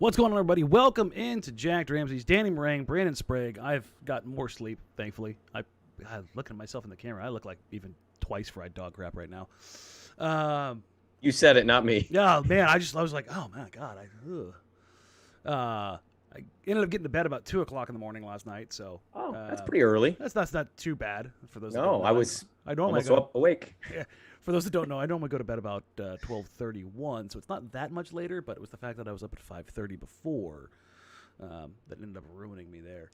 What's going on, everybody? Welcome into Jacked Ramsays. Danny Marang, Brandon Sprague. I've got more sleep, thankfully. I looking at myself in the camera, I look like even twice fried dog crap right now. You said it, not me. Yeah, man. I was like, oh my god. I ended up getting to bed about 2 o'clock in the morning last night. So That's pretty early. That's not too bad for those. No, that don't know. I normally almost awake. Yeah. For those that don't know, I normally go to bed about 12:31, so it's not that much later, but it was the fact that I was up at 5:30 before that ended up ruining me there.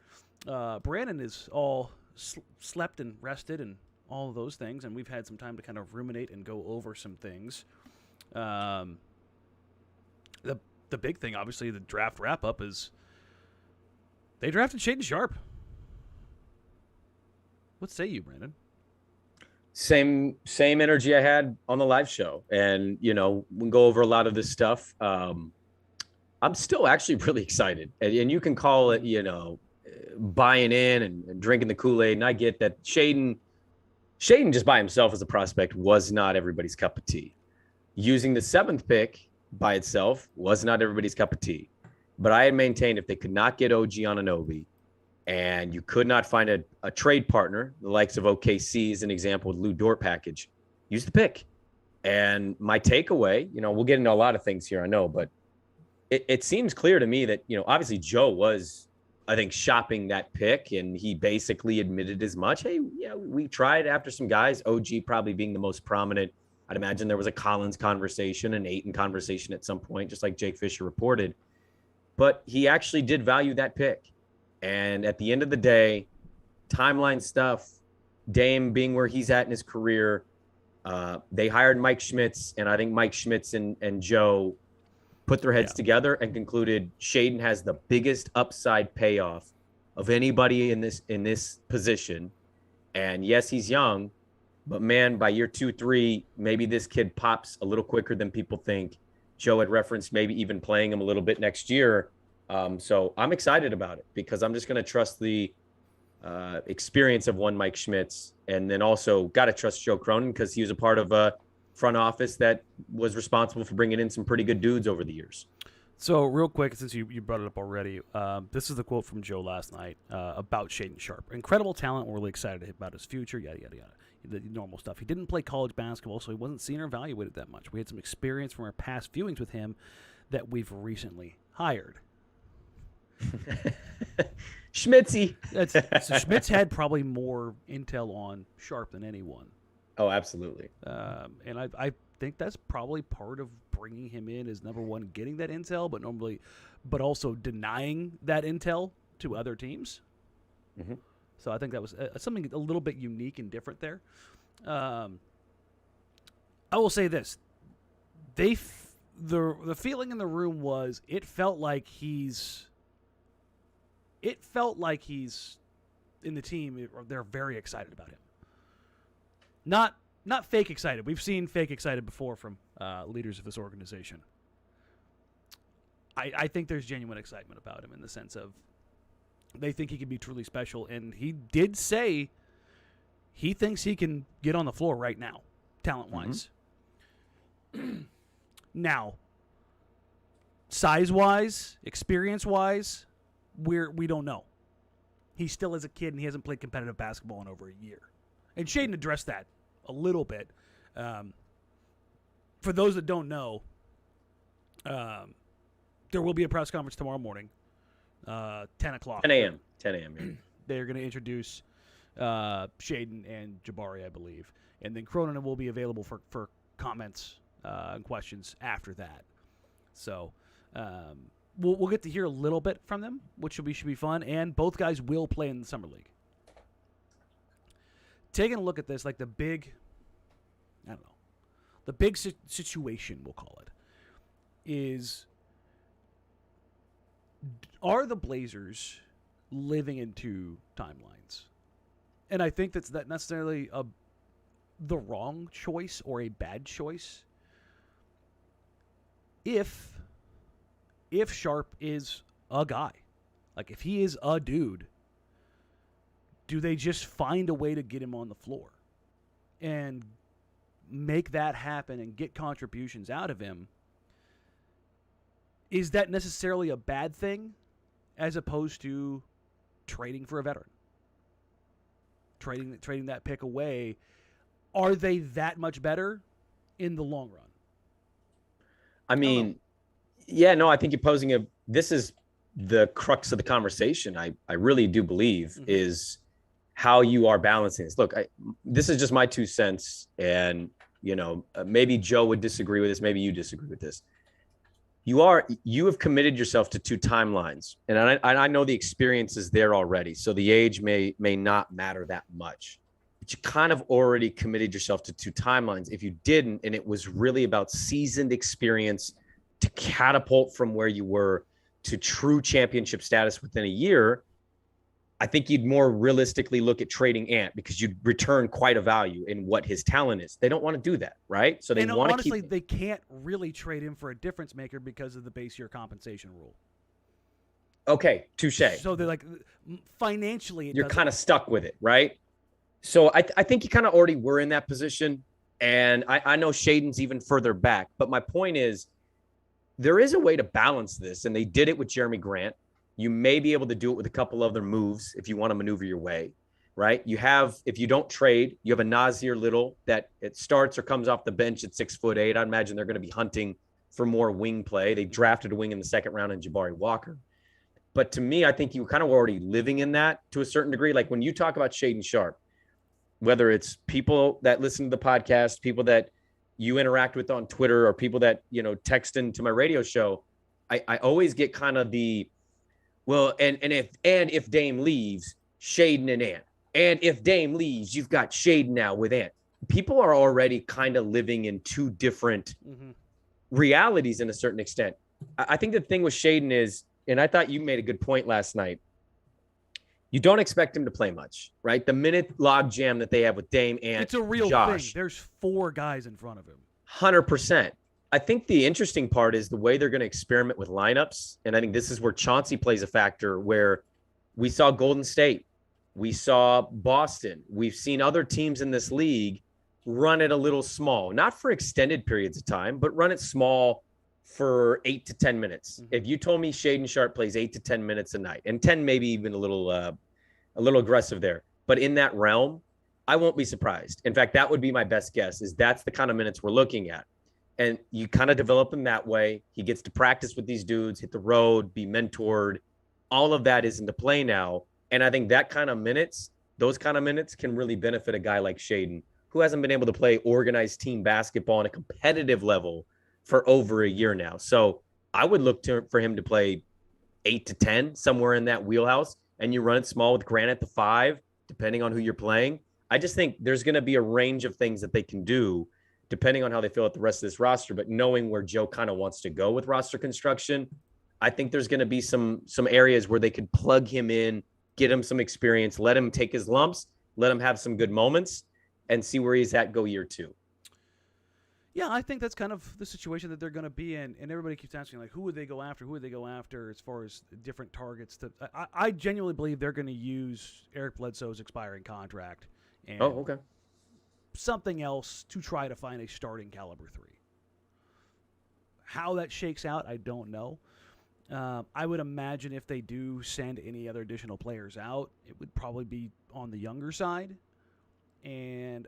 Brandon is all slept and rested and all of those things, and we've had some time to kind of ruminate and go over some things. The big thing, obviously, the draft wrap-up is they drafted Shaedon Sharp. What say you, Brandon? Same energy I had on the live show. And, we go over a lot of this stuff. I'm still actually really excited. And you can call it, buying in and drinking the Kool-Aid. And I get that Shaedon just by himself as a prospect was not everybody's cup of tea. Using the 7th pick by itself was not everybody's cup of tea. But I had maintained if they could not get OG Anunoby, and you could not find a trade partner, the likes of OKC as an example with Lou Dort package, use the pick. And my takeaway, we'll get into a lot of things here, I know, but it seems clear to me that, obviously Joe was, I think, shopping that pick, and he basically admitted as much. Hey, yeah, we tried after some guys, OG probably being the most prominent. I'd imagine there was a Collins conversation, an Ayton conversation at some point, just like Jake Fisher reported. But he actually did value that pick. And at the end of the day, timeline stuff, Dame being where he's at in his career, they hired Mike Schmitz, and I think Mike Schmitz and Joe put their heads together and concluded Shaedon has the biggest upside payoff of anybody in this position. And yes, he's young, but man, by year 2, 3, maybe this kid pops a little quicker than people think. Joe had referenced maybe even playing him a little bit next year. So I'm excited about it because I'm just going to trust the experience of one Mike Schmitz, and then also got to trust Joe Cronin because he was a part of a front office that was responsible for bringing in some pretty good dudes over the years. So real quick, since you brought it up already, this is the quote from Joe last night about Shaedon Sharp. Incredible talent. We're really excited about his future, yada, yada, yada. The normal stuff. He didn't play college basketball, so he wasn't seen or evaluated that much. We had some experience from our past viewings with him that we've recently hired. Schmitzy. So Schmitz had probably more intel on Sharp than anyone. Oh, absolutely. And I think that's probably part of bringing him in is, number one, getting that intel, but also denying that intel to other teams. Mm-hmm. So I think that was something a little bit unique and different there. I will say this: the feeling in the room was it felt like he's in the team. They're very excited about him. Not fake excited. We've seen fake excited before from leaders of this organization. I think there's genuine excitement about him in the sense of they think he can be truly special, and he did say he thinks he can get on the floor right now, talent-wise. Mm-hmm. Now, size-wise, experience-wise, we don't know. He still is a kid, and he hasn't played competitive basketball in over a year. And Shaedon addressed that a little bit. For those that don't know, there will be a press conference tomorrow morning, 10 o'clock. 10 a.m. 10 a.m. Yeah. They're going to introduce Shaedon and Jabari, I believe. And then Cronin will be available for comments and questions after that. So we'll get to hear a little bit from them, which should be fun. And both guys will play in the Summer League. Taking a look at this, like the big situation, we'll call it, is, are the Blazers living in two timelines? And I think that's not necessarily the wrong choice or a bad choice. If Sharp is a guy, like if he is a dude, do they just find a way to get him on the floor and make that happen and get contributions out of him? is that necessarily a bad thing as opposed to trading for a veteran? Trading that pick away, are they that much better in the long run? I mean, yeah, no, I think you're posing this is the crux of the conversation. I really do believe is how you are balancing this. Look, this is just my 2 cents. And, maybe Joe would disagree with this. Maybe you disagree with this. You have committed yourself to 2 timelines. And I know the experience is there already. So the age may not matter that much. But you kind of already committed yourself to 2 timelines. If you didn't, and it was really about seasoned experience to catapult from where you were to true championship status within a year, I think you'd more realistically look at trading Ant because you'd return quite a value in what his talent is. They don't want to do that, right? So they want to keep. Honestly, they can't really trade him for a difference maker because of the base year compensation rule. Okay, touche. So they're like, financially, you're kind of stuck with it, right? So I think you kind of already were in that position. And I know Shaedon's even further back. But my point is, there is a way to balance this. And they did it with Jeremy Grant. You may be able to do it with a couple other moves if you want to maneuver your way, right? If you don't trade, you have a Nasir Little that it starts or comes off the bench at 6'8". I imagine they're going to be hunting for more wing play. They drafted a wing in the second round in Jabari Walker. But to me, I think you were kind of already living in that to a certain degree. Like when you talk about Shaedon Sharp, whether it's people that listen to the podcast, people that you interact with on Twitter, or people that, text into my radio show, I always get kind of the, well, and if Dame leaves, Shaedon and Ant. And if Dame leaves, you've got Shaedon now with Ant. People are already kind of living in 2 different realities in a certain extent. I think the thing with Shaedon is, and I thought you made a good point last night, you don't expect him to play much, right? The minute log jam that they have with Dame, Ant, it's a real Josh, thing. There's 4 guys in front of him. 100%. I think the interesting part is the way they're going to experiment with lineups. And I think this is where Chauncey plays a factor, where we saw Golden State. We saw Boston. We've seen other teams in this league run it a little small, not for extended periods of time, but run it small for 8 to 10 minutes. If you told me Shaedon Sharp plays 8 to 10 minutes a night, and 10 maybe even a little aggressive there, but in that realm, I won't be surprised. In fact, that would be my best guess, is that's the kind of minutes we're looking at. And you kind of develop him that way. He gets to practice with these dudes, hit the road, be mentored. All of that is into play now. And I think those kind of minutes can really benefit a guy like Shaedon, who hasn't been able to play organized team basketball on a competitive level for over a year now. So I would look for him to play 8 to 10, somewhere in that wheelhouse. And you run it small with Grant at the 5, depending on who you're playing. I just think there's going to be a range of things that they can do depending on how they feel at the rest of this roster. But knowing where Joe kind of wants to go with roster construction, I think there's going to be some areas where they could plug him in, get him some experience, let him take his lumps, let him have some good moments, and see where he's at go year 2. Yeah, I think that's kind of the situation that they're going to be in. And everybody keeps asking, like, who would they go after? Who would they go after as far as different targets? I genuinely believe they're going to use Eric Bledsoe's expiring contract and something else to try to find a starting caliber 3. How that shakes out, I don't know. I would imagine if they do send any other additional players out, it would probably be on the younger side. And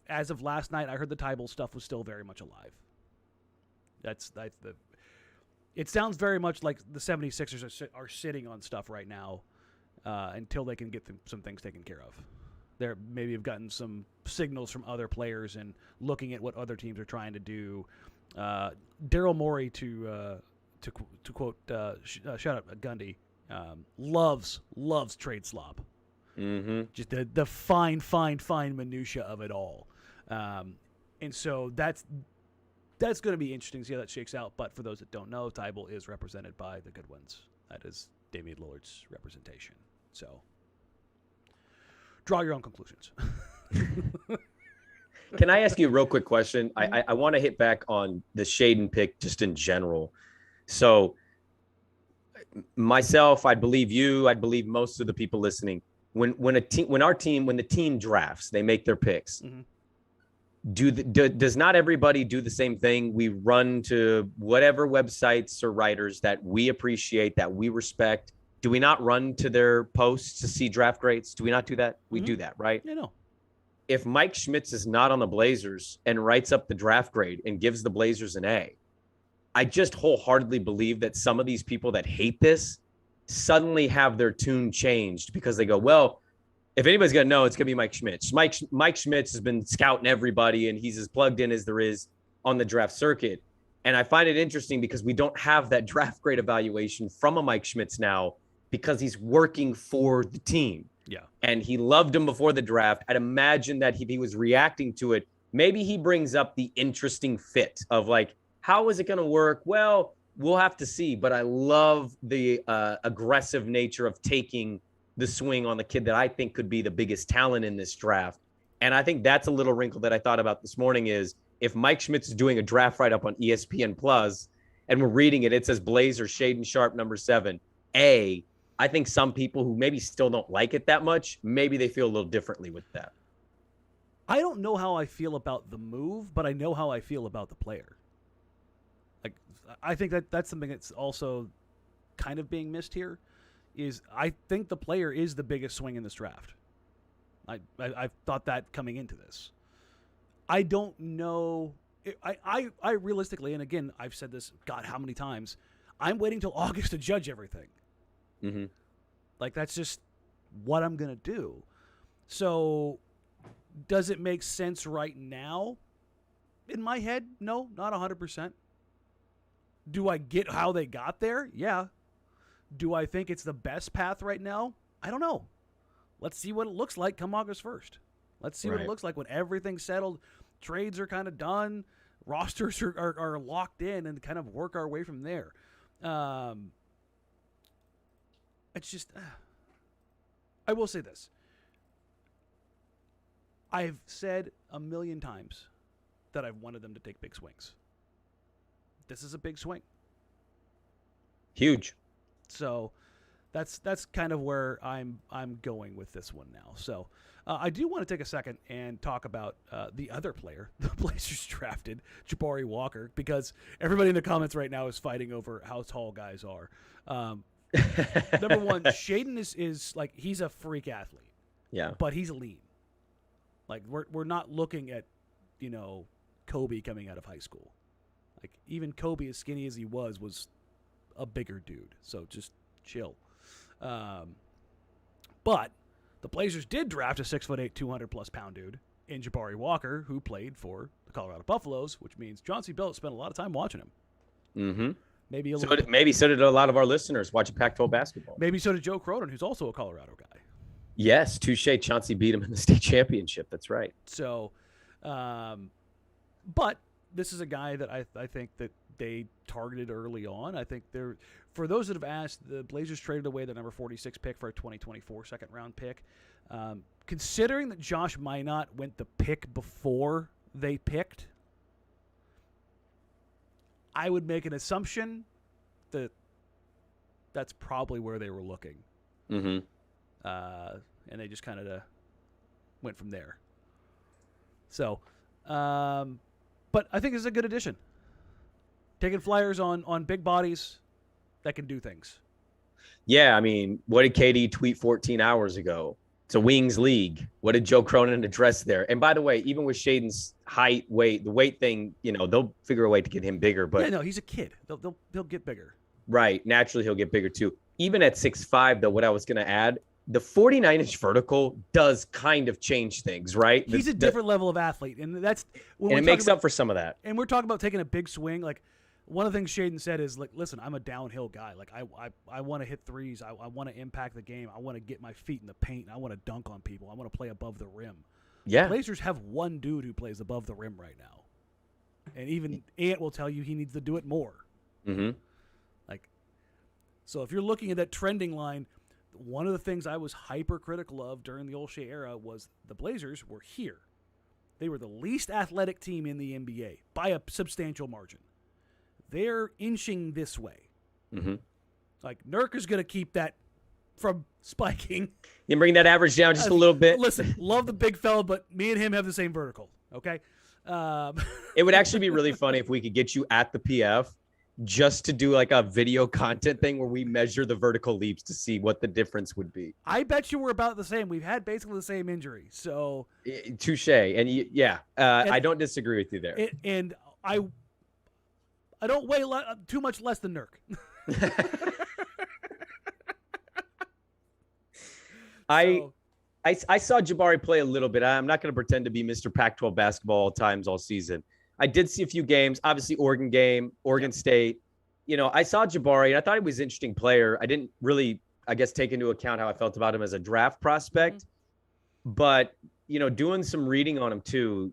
as of last night, I heard the Tybal stuff was still very much alive. It sounds very much like the 76ers are sitting on stuff right now until they can get some things taken care of. They maybe have gotten some signals from other players and looking at what other teams are trying to do. Daryl Morey, to quote, shout out Gundy, loves trade slop. Just the fine minutia of it all. And so that's going to be interesting to see how that shakes out. But for those that don't know, Tybal is represented by the good ones. That is Damian Lillard's representation. So draw your own conclusions. Can I ask you a real quick question? I want to hit back on the Shaedon pick just in general. So myself, I believe you, I believe most of the people listening, when the team drafts, they make their picks. does not everybody do the same thing? We run to whatever websites or writers that we appreciate, that we respect. Do we not run to their posts to see draft grades? Do we not do that? We do that, right? Yeah, no. If Mike Schmitz is not on the Blazers and writes up the draft grade and gives the Blazers an A, I just wholeheartedly believe that some of these people that hate this suddenly have their tune changed because they go, well, if anybody's going to know, it's going to be Mike Schmitz. Mike Schmitz has been scouting everybody, and he's as plugged in as there is on the draft circuit. And I find it interesting because we don't have that draft grade evaluation from a Mike Schmitz now because he's working for the team. Yeah. And he loved him before the draft. I'd imagine that if he was reacting to it, maybe he brings up the interesting fit of like, how is it going to work? Well, we'll have to see. But I love the aggressive nature of taking the swing on the kid that I think could be the biggest talent in this draft. And I think that's a little wrinkle that I thought about this morning is if Mike Schmitz is doing a draft write-up on ESPN Plus and we're reading it, it says Blazers, Shaedon Sharp, number 7. I think some people who maybe still don't like it that much, maybe they feel a little differently with that. I don't know how I feel about the move, but I know how I feel about the player. Like, I think that's something that's also kind of being missed here. Is I think the player is the biggest swing in this draft. I've thought that coming into this. I don't know. I realistically, and again, I've said this, God, how many times? I'm waiting till August to judge everything. Mm-hmm. Like, that's just what I'm going to do. So, does it make sense right now? In my head, no, not 100%. Do I get how they got there? Yeah. Do I think it's the best path right now? I don't know. Let's see what it looks like come August 1st. Let's see what it looks like when everything's settled. Trades are kind of done. Rosters are locked in and kind of work our way from there. It's just, I will say this. I've said a million times that I've wanted them to take big swings. This is a big swing. Huge. So that's kind of where I'm going with this one now. So I do want to take a second and talk about the other player the Blazers drafted, Jabari Walker, because everybody in the comments right now is fighting over how tall guys are. Number one, Shaedon is like, he's a freak athlete. Yeah. But he's lean. Like, we're not looking at, Kobe coming out of high school. Like, even Kobe, as skinny as he was a bigger dude. So just chill. But the Blazers did draft a 6'8", 200+ pound dude in Jabari Walker, who played for the Colorado Buffaloes, which means Chauncey Billups spent a lot of time watching him. Mm-hmm. Maybe so did a lot of our listeners watching Pac-12 basketball. Maybe so did Joe Cronin, who's also a Colorado guy. Yes, touche. Chauncey beat him in the state championship. That's right. So, but this is a guy that I think that they targeted early on. I think for those that have asked, the Blazers traded away the number 46 pick for a 2024 second-round pick. Considering that Josh Minot went the pick before they picked, I would make an assumption that that's probably where they were looking. Mm-hmm. And they just kind of went from there. So, but I think it's a good addition. Taking flyers on big bodies that can do things. Yeah, I mean, what did KD tweet 14 hours ago? It's a wings league. What did Joe Cronin address there? And by the way, even with Shaedon's height, weight, the weight thing, they'll figure a way to get him bigger. But yeah, no, he's a kid. They'll get bigger. Right. Naturally, he'll get bigger too. Even at 6'5", though, what I was going to add, the 49-inch vertical does kind of change things, right? He's a different level of athlete, and that's and it makes up for some of that. And we're talking about taking a big swing. Like, one of the things Shaedon said is, like, listen, I'm a downhill guy. Like, I want to hit threes. I want to impact the game. I want to get my feet in the paint. I want to dunk on people. I want to play above the rim. Yeah. The Blazers have one dude who plays above the rim right now, and even Ant will tell you he needs to do it more. Mm-hmm. Like, so if you're looking at that trending line, one of the things I was hypercritical of during the Olshey era was the Blazers were here. They were the least athletic team in the NBA by a substantial margin. They're inching this way. Mm-hmm. Like, Nurk is going to keep that from spiking. You bring that average down just a little bit. Listen, love the big fella, but me and him have the same vertical, okay? It would actually be really funny if we could get you at the PF just to do like a video content thing where we measure the vertical leaps to see what the difference would be. I bet you we're about the same. We've had basically the same injury. So touche. And I don't disagree with you there. And I don't weigh too much less than Nurk. I saw Jabari play a little bit. I'm not going to pretend to be Mr. Pac-12 basketball all times all season. I did see a few games, obviously Oregon game, Oregon State. I saw Jabari and I thought he was an interesting player. I didn't really, I guess, take into account how I felt about him as a draft prospect. Mm-hmm. But, doing some reading on him too.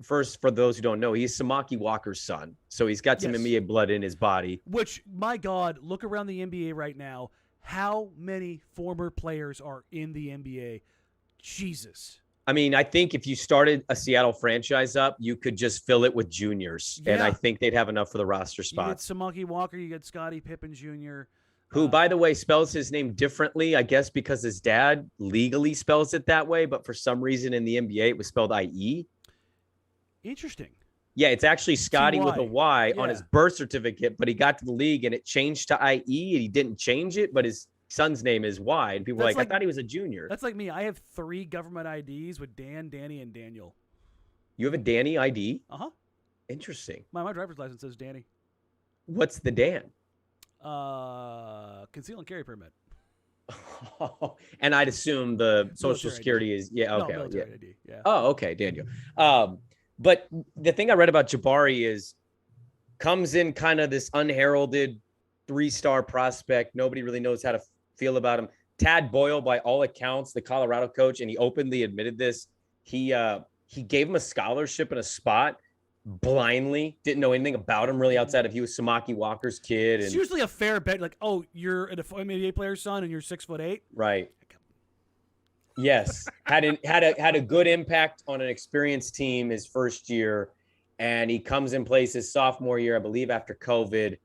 First, for those who don't know, he's Samaki Walker's son. So he's got some NBA blood in his body. Which, my God, look around the NBA right now. How many former players are in the NBA? Jesus. I mean, I think if you started a Seattle franchise up, you could just fill it with juniors. Yeah. And I think they'd have enough for the roster spots. You get Samaki Walker, you get Scottie Pippen Jr. Who, by the way, spells his name differently, I guess, because his dad legally spells it that way. But for some reason in the NBA, it was spelled I-E. Interesting. Yeah, it's actually Scotty with a Y on his birth certificate, but he got to the league and it changed to I-E and he didn't change it, but his son's name is Y. And people were like, I thought he was a junior. That's like me. I have 3 government IDs with Dan, Danny, and Daniel. You have a Danny ID? Uh-huh. Interesting. My driver's license says Danny. What's the Dan? Conceal and carry permit. And I'd assume the Social Security is military ID. Yeah. Oh, okay, Daniel. But the thing I read about Jabari is comes in kind of this unheralded 3-star prospect. Nobody really knows how to feel about him. Tad Boyle, by all accounts, the Colorado coach, and he openly admitted this. He gave him a scholarship and a spot blindly. Didn't know anything about him really outside of he was Samaki Walker's kid. It's usually a fair bet, like, oh, you're an NBA player's son and you're 6'8". Right. Yes, had a good impact on an experienced team his first year, and he comes in place his sophomore year, I believe, after COVID.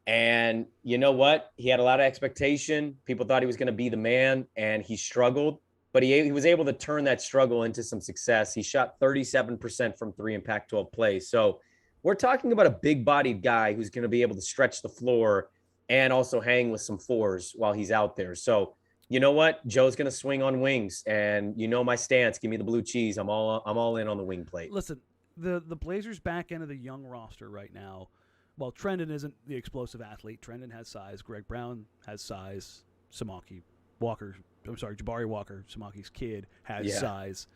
And you know what? He had a lot of expectation. People thought he was going to be the man, and he struggled, but he was able to turn that struggle into some success. He shot 37% from 3 in Pac-12 play. So we're talking about a big-bodied guy who's going to be able to stretch the floor and also hang with some 4s while he's out there. So you know what? Joe's going to swing on wings, and my stance. Give me the blue cheese. I'm all in on the wing plate. Listen, the Blazers back end of the young roster right now, well, Trendon isn't the explosive athlete. Trendon has size. Greg Brown has size. Jabari Walker, Samaki's kid, has size.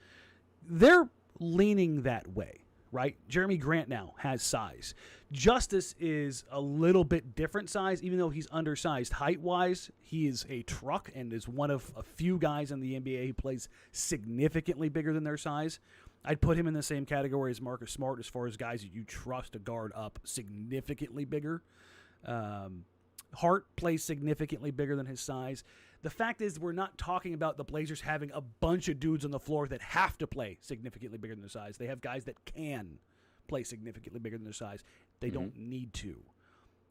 They're leaning that way, right? Jeremy Grant now has size. Justice is a little bit different size, even though he's undersized. Height-wise, he is a truck and is one of a few guys in the NBA who plays significantly bigger than their size. I'd put him in the same category as Marcus Smart as far as guys that you trust to guard up significantly bigger. Hart plays significantly bigger than his size. The fact is, we're not talking about the Blazers having a bunch of dudes on the floor that have to play significantly bigger than their size. They have guys that can play significantly bigger than their size. They don't need to,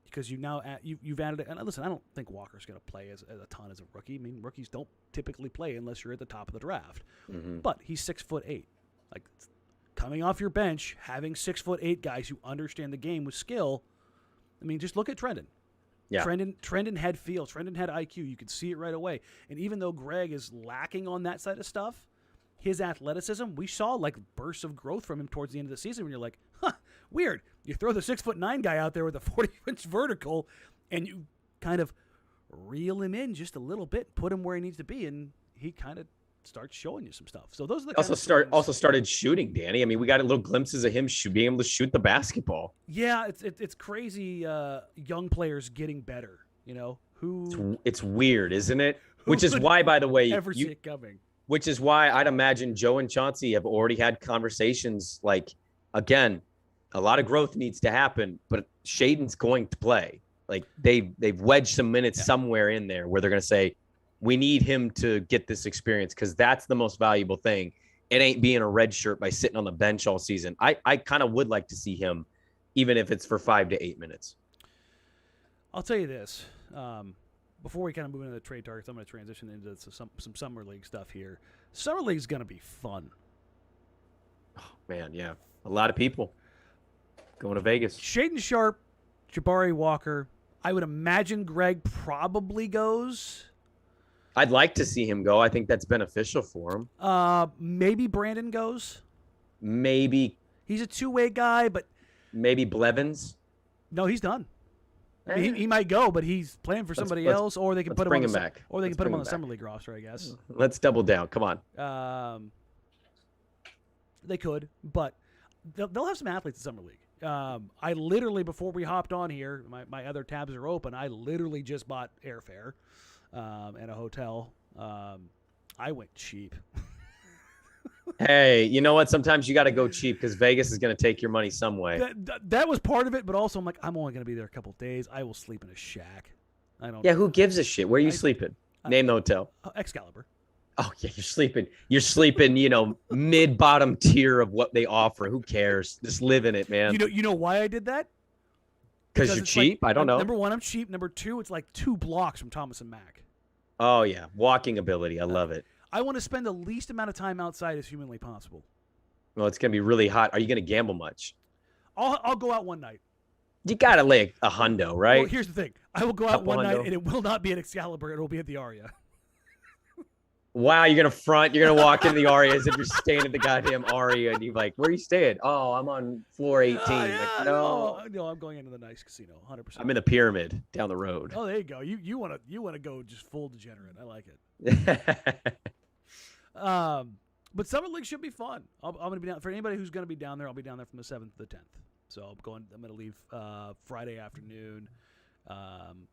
because you've added it. And listen, I don't think Walker's going to play as a ton as a rookie. I mean, rookies don't typically play unless you're at the top of the draft. But he's 6'8". Like, coming off your bench, having 6'8" guys who understand the game with skill. I mean, just look at Trendon. Yeah. Trendon had feel. Trendon had IQ. You could see it right away. And even though Greg is lacking on that side of stuff, his athleticism, we saw like bursts of growth from him towards the end of the season when you're like, weird. You throw the 6'9" guy out there with a 40-inch vertical and you kind of reel him in just a little bit, put him where he needs to be, and he kind of starts showing you some stuff. So those are the also started shooting, Danny. I mean, we got little glimpses of him being able to shoot the basketball. Yeah, it's crazy. Young players getting better. It's weird, isn't it? Which is why, by the way, ever see it coming. Which is why I'd imagine Joe and Chauncey have already had conversations. Like, again, a lot of growth needs to happen, but Shaedon's going to play. Like they've wedged some minutes somewhere in there where they're going to say, we need him to get this experience, because that's the most valuable thing. It ain't being a red shirt by sitting on the bench all season. I kind of would like to see him, even if it's for 5 to 8 minutes. I'll tell you this. Before we kind of move into the trade targets, I'm going to transition into some summer league stuff here. Summer league is going to be fun. Man, yeah. A lot of people going to Vegas. Shaedon Sharp, Jabari Walker. I would imagine Greg probably goes. I'd like to see him go. I think that's beneficial for him. Maybe Brandon goes. Maybe He's a two-way guy, but maybe Blevins. no, he's done. I mean, he might go, but he's playing for somebody else, or they can put him bring on him back. Or they can Let's put him bring on him the back. summer league roster, I guess. Let's double down. Come on. They could, but they'll have some athletes in summer league. I literally, before we hopped on here, my other tabs are open. I literally just bought airfare and a hotel. I went cheap. Hey, you know what? Sometimes you got to go cheap because Vegas is going to take your money some way. That was part of it, but also I'm like, I'm only going to be there a couple of days. I will sleep in a shack. I don't. Yeah, who gives a shit? Where are you sleeping? Name the hotel. Excalibur. Oh yeah, you're sleeping. You're sleeping. Mid bottom tier of what they offer. Who cares? Just live in it, man. You know why I did that? Because you're cheap. I don't know. Number one, I'm cheap. Number two, it's like 2 blocks from Thomas and Mack. Oh yeah, walking ability. I love it. I want to spend the least amount of time outside as humanly possible. Well, it's gonna be really hot. Are you gonna gamble much? I'll go out one night. You gotta lay a hundo, right? Well, here's the thing. I will go out one night, and it will not be at Excalibur. It will be at the Aria. Wow, you're gonna front. You're gonna walk into the Aria as if you're staying at the goddamn Aria, and you're like, "Where are you staying?" Oh, I'm on floor 18. Yeah, like, no, I'm going into the nice casino, 100%. I'm in the Pyramid down the road. Oh, there you go. You want to go just full degenerate. I like it. But Summer League should be fun. I'm going to be down for anybody who's going to be down there. I'll be down there from the 7th to the 10th. So I'm going to leave Friday afternoon, and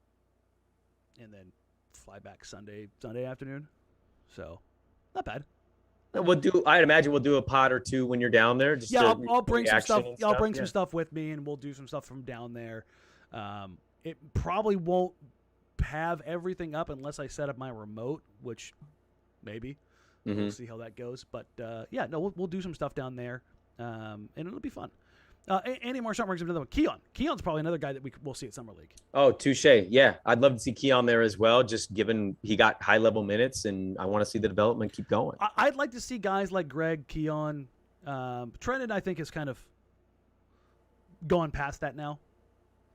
then fly back Sunday afternoon. So not bad. I'd imagine we'll do a pod or two when you're down there. Just I'll bring some stuff. I'll bring some yeah. stuff with me, and we'll do some stuff from down there. It probably won't have everything up unless I set up my remote, which maybe. We'll see how that goes. But we'll do some stuff down there, and it'll be fun. Andy Marchand brings up another one. Keon's probably another guy that we'll see at Summer League. Oh, touche. Yeah, I'd love to see Keon there as well, just given he got high-level minutes, and I want to see the development keep going. I'd like to see guys like Greg, Keon. Trenton, I think, has kind of gone past that now,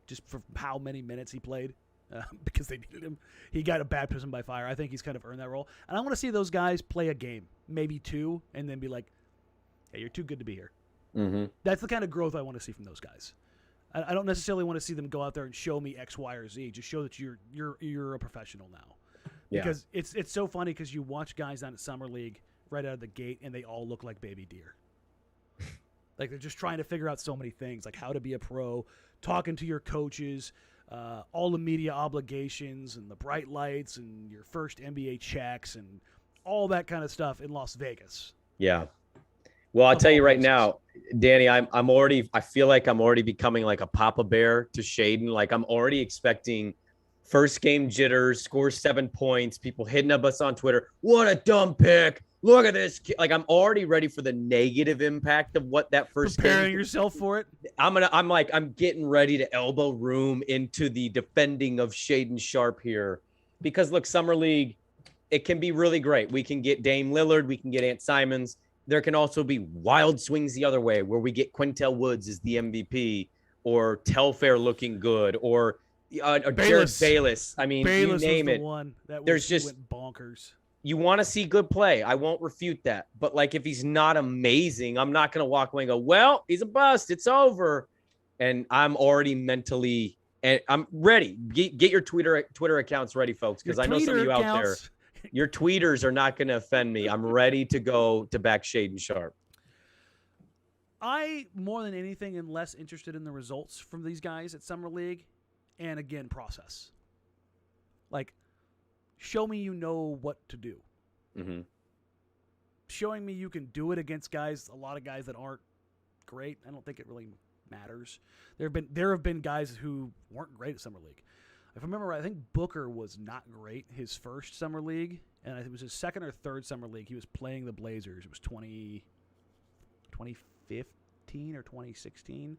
just for how many minutes he played. Because they needed him. He got a baptism by fire. I think he's kind of earned that role. And I want to see those guys play a game, maybe 2, and then be like, hey, you're too good to be here. Mm-hmm. That's the kind of growth I want to see from those guys. I don't necessarily want to see them go out there and show me X, Y, or Z. Just show that you're a professional now. Yeah. Because it's so funny because you watch guys down at Summer League right out of the gate, and they all look like baby deer. Like they're just trying to figure out so many things, like how to be a pro, talking to your coaches, all the media obligations and the bright lights and your first NBA checks and all that kind of stuff in Las Vegas. Yeah. Well, I'll tell you right now, Danny, I feel like I'm already becoming like a Papa Bear to Shaedon. Like I'm already expecting first game jitters, score 7 points, people hitting up us on Twitter. What a dumb pick. Look at this. Like I'm already ready for the negative impact of what that first Preparing game. yourself for it. I'm getting ready to elbow room into the defending of Shaedon Sharp here. Because look, Summer League, it can be really great. We can get Dame Lillard, we can get Ant Simons. There can also be wild swings the other way where we get Quintel Woods as the MVP or Telfair looking good or Jared Bayless. I mean, Bayless you name was the it. One that There's just went bonkers. You want to see good play. I won't refute that. But like if he's not amazing, I'm not going to walk away and go, well, he's a bust. It's over. And I'm already mentally and I'm ready. Get your Twitter accounts ready, folks, because I know some of you out there. Your tweeters are not going to offend me. I'm ready to go to back Shaedon Sharp. I, more than anything, am less interested in the results from these guys at Summer League. And again, process. Like, show me you know what to do. Mm-hmm. Showing me you can do it against guys, a lot of guys that aren't great. I don't think it really matters. There have been guys who weren't great at Summer League. If I remember right, I think Booker was not great his first Summer League, and I think it was his second or third Summer League. He was playing the Blazers. It was 2015 or 2016,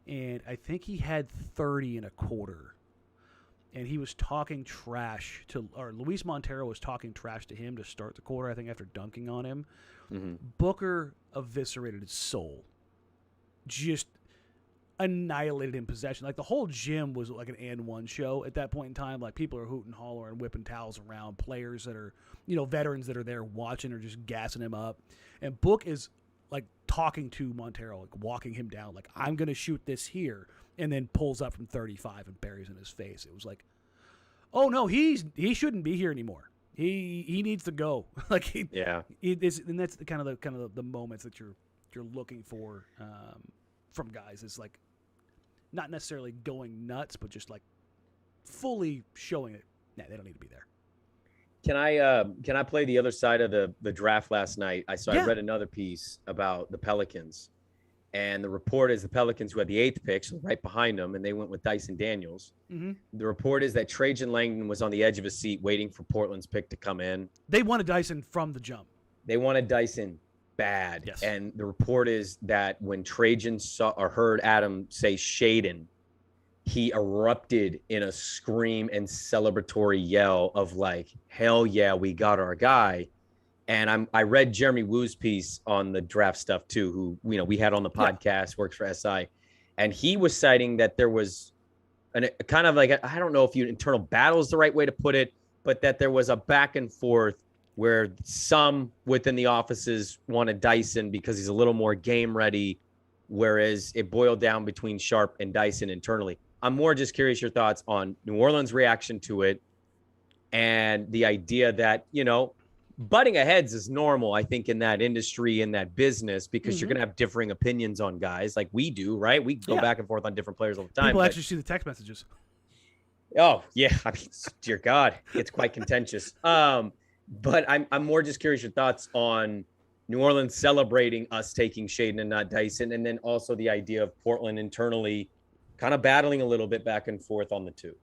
and I think he had 30 in a quarter. and he was talking trash or Luis Montero was talking trash to him to start the quarter, I think, after dunking on him. Mm-hmm. Booker eviscerated his soul. Just annihilated in possession. Like, the whole gym was like an and one show at that point in time. Like, people are hooting, hollering, whipping towels around. Players that are, veterans that are there watching are just gassing him up. And Book is like talking to Montero, like walking him down, like, I'm going to shoot this here, and then pulls up from 35 and buries in his face. It was like, oh no, he shouldn't be here anymore. He needs to go. Like, and that's the kind of the moments that you're looking for from guys. Is like not necessarily going nuts, but just like fully showing it. Nah, they don't need to be there. Can I play the other side of the draft last night? I read another piece about the Pelicans, and the report is the Pelicans, who had the 8th pick, so right behind them, and they went with Dyson Daniels. Mm-hmm. The report is that Trajan Langdon was on the edge of his seat waiting for Portland's pick to come in. They wanted Dyson from the jump. They wanted Dyson bad. Yes. And the report is that when Trajan saw or heard Adam say Shaedon, he erupted in a scream and celebratory yell of like, hell yeah, we got our guy. And I read Jeremy Wu's piece on the draft stuff too, who, we had on the podcast, works for SI. And he was citing that there was a kind of like, I don't know if internal battle is the right way to put it, but that there was a back and forth where some within the offices wanted Dyson because he's a little more game ready, whereas it boiled down between Sharpe and Dyson internally. I'm more just curious your thoughts on New Orleans' reaction to it and the idea that, butting heads is normal, I think, in that industry, in that business, because you're going to have differing opinions on guys like we do, right? We go back and forth on different players all the time. People actually see the text messages. Oh, yeah. I mean, dear God, it's quite contentious. But I'm more just curious your thoughts on New Orleans celebrating us taking Shaedon and not Dyson, and then also the idea of Portland internally kind of battling a little bit back and forth on the two.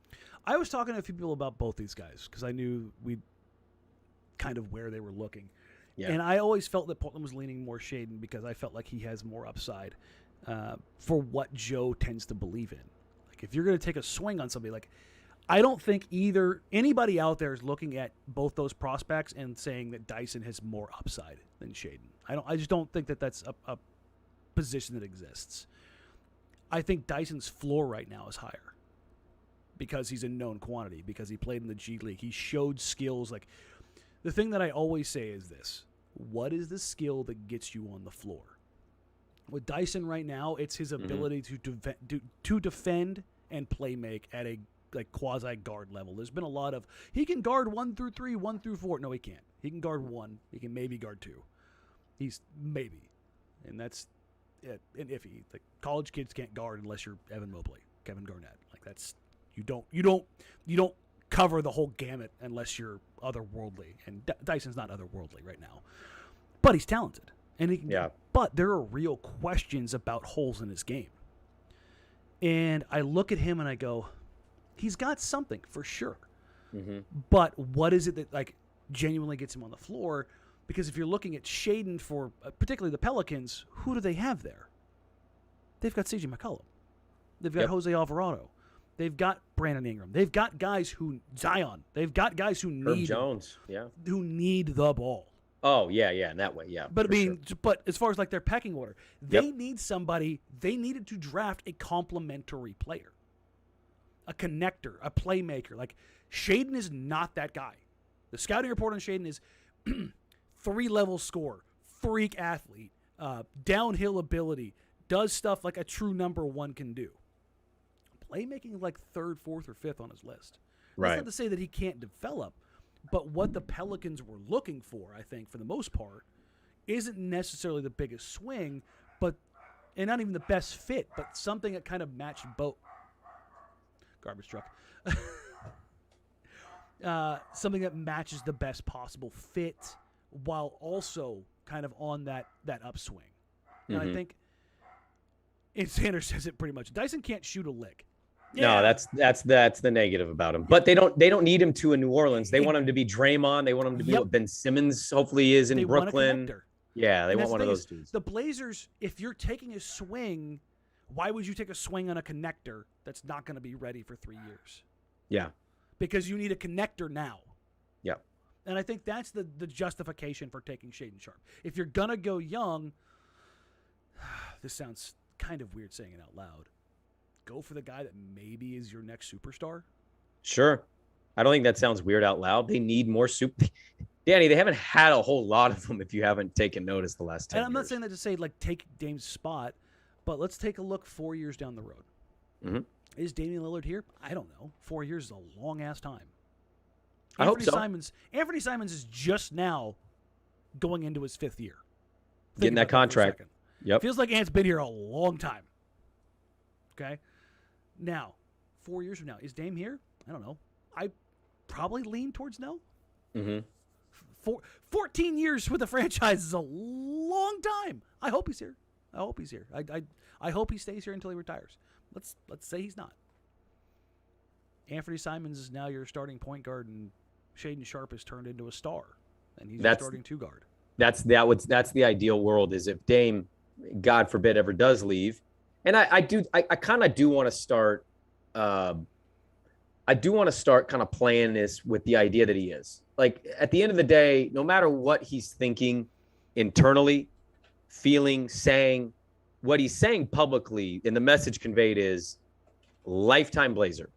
I was talking to a few people about both these guys because I knew kind of where they were looking. Yeah. And I always felt that Portland was leaning more Shaedon because I felt like he has more upside for what Joe tends to believe in. Like, if you're going to take a swing on somebody, like, I don't think anybody out there is looking at both those prospects and saying that Dyson has more upside than Shaedon. I just don't think that that's a position that exists. I think Dyson's floor right now is higher because he's a known quantity, because he played in the G League. He showed skills. Like, the thing that I always say is this: what is the skill that gets you on the floor? With Dyson right now, it's his ability to defend and play make at a quasi guard level. There's been a lot of he can guard 1 through 3, 1 through 4. No, he can't. He can guard 1. He can maybe guard 2. He's maybe, and that's it. And iffy. Like, college kids can't guard unless you're Evan Mobley, Kevin Garnett. Like, that's you don't cover the whole gamut unless you're otherworldly. And Dyson's not otherworldly right now, but he's talented, and he can. Yeah. But there are real questions about holes in his game, and I look at him and I go, he's got something for sure. Mm-hmm. But what is it that genuinely gets him on the floor? Because if you're looking at Shaedon for particularly the Pelicans, who do they have there? They've got CJ McCollum. They've got Jose Alvarado. They've got Brandon Ingram. They've got guys who Zion. They've got guys who need Jones. Who need the ball. Oh yeah, in that way, yeah. But but as far as their pecking order, they need somebody. They needed to draft a complementary player. A connector, a playmaker. Like, Shaedon is not that guy. The scouting report on Shaedon is 3-level scorer, freak athlete, downhill ability, does stuff like a true number 1 can do. Playmaking like 3rd, 4th, or 5th on his list. Right. That's not to say that he can't develop, but what the Pelicans were looking for, I think, for the most part, isn't necessarily the biggest swing, and not even the best fit, but something that kind of matched both. Garbage truck. Something that matches the best possible fit while also kind of on that upswing. And I think, and Sanders says it pretty much, Dyson can't shoot a lick. Yeah. No, that's the negative about him. But they don't need him to in New Orleans. They want him to be Draymond. They want him to be what Ben Simmons hopefully is in Brooklyn. Yeah, they want one of those dudes. The Blazers, if you're taking a swing, why would you take a swing on a connector that's not going to be ready for 3 years? Yeah. Because you need a connector now. Yeah. And I think that's the justification for taking Shaedon Sharp. If you're going to go young, this sounds kind of weird saying it out loud, go for the guy that maybe is your next superstar. Sure. I don't think that sounds weird out loud. They need more Danny, they haven't had a whole lot of them if you haven't taken notice the last 10 years. And I'm not saying that to say, like, take Dame's spot, but let's take a look 4 years down the road. Mm-hmm. Is Damian Lillard here? I don't know. 4 years is a long-ass time. I hope so. Anthony Simons is just now going into his 5th year. Getting that contract. Yep. Feels like Ant's been here a long time. Okay? Now, 4 years from now, is Dame here? I don't know. I probably lean towards no. Mm-hmm. 14 years with the franchise is a long time. I hope he's here. I hope he stays here until he retires. Let's say he's not. Anthony Simons is now your starting point guard, and Shaedon Sharp has turned into a star, and he's your starting 2 guard. That's the ideal world, is if Dame, God forbid, ever does leave. And I kind of do want to start. I do want to start kind of playing this with the idea that he is. Like, at the end of the day, no matter what he's thinking internally, feeling, saying, what he's saying publicly and the message conveyed is lifetime Blazer.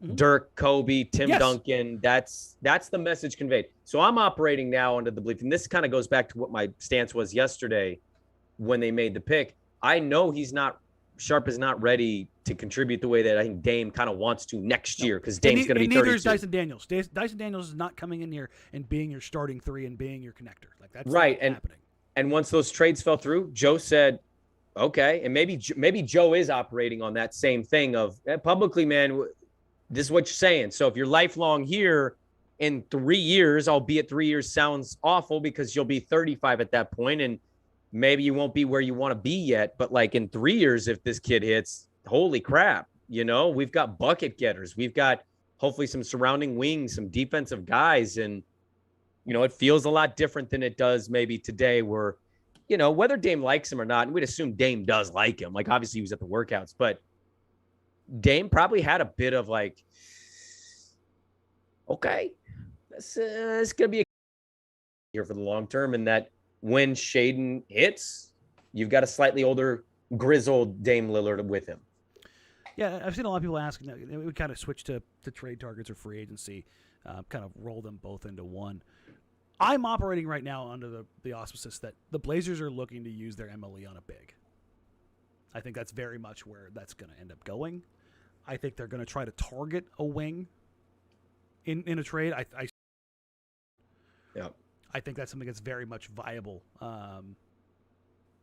Mm-hmm. Dirk, Kobe, Tim Duncan, that's the message conveyed. So I'm operating now under the belief, and this kind of goes back to what my stance was yesterday when they made the pick. I know Sharp is not ready to contribute the way that I think Dame kind of wants to next year, because Dame's going to be 32. Neither is Dyson Daniels. Dyson Daniels is not coming in here and being your starting 3 and being your connector. Like, that's right. Not happening. And once those trades fell through, Joe said, okay, and maybe Joe is operating on that same thing of publicly, man, this is what you're saying. So if you're lifelong here in 3 years, albeit 3 years sounds awful because you'll be 35 at that point, and maybe you won't be where you want to be yet. But like in 3 years, if this kid hits, holy crap, we've got bucket getters. We've got hopefully some surrounding wings, some defensive guys. And, it feels a lot different than it does maybe today where, whether Dame likes him or not, and we'd assume Dame does like him. Like, obviously he was at the workouts, but Dame probably had a bit of like, okay, it's going to be here for the long term. And that when Shaedon hits, you've got a slightly older, grizzled Dame Lillard with him. Yeah, I've seen a lot of people asking. We kind of switch to trade targets or free agency, kind of roll them both into one. I'm operating right now under the auspices that the Blazers are looking to use their MLE on a big. I think that's very much where that's going to end up going. I think they're going to try to target a wing in a trade. I think that's something that's very much viable